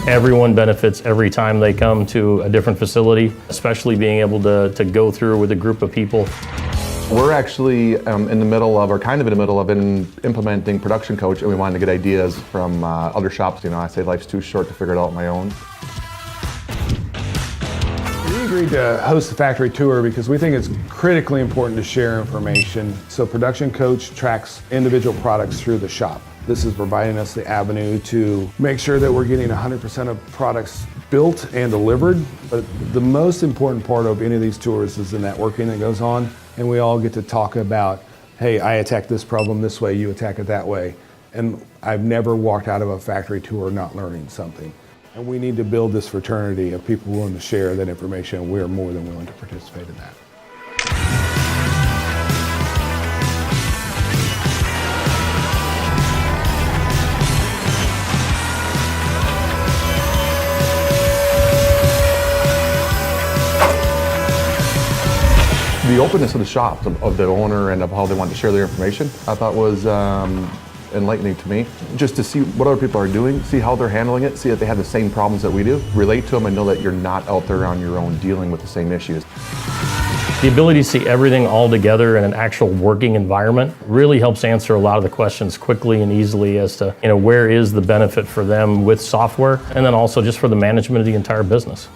Everyone benefits every time they come to a different facility, especially being able to go through with a group of people. We're actually in the middle of implementing Production Coach, and we wanted to get ideas from other shops. You know, I say life's too short to figure it out on my own. We agreed to host the factory tour because we think it's critically important to share information. So Production Coach tracks individual products through the shop. This is providing us the avenue to make sure that we're getting 100% of products built and delivered. But the most important part of any of these tours is the networking that goes on. And we all get to talk about, hey, I attack this problem this way, you attack it that way. And I've never walked out of a factory tour not learning something. And we need to build this fraternity of people willing to share that information, and we're more than willing to participate in that. The openness of the shop, of the owner and of how they want to share their information, I thought was enlightening to me. Just to see what other people are doing, see how they're handling it, see that they have the same problems that we do, relate to them and know that you're not out there on your own dealing with the same issues. The ability to see everything all together in an actual working environment really helps answer a lot of the questions quickly and easily as to, where is the benefit for them with software, and then also just for the management of the entire business.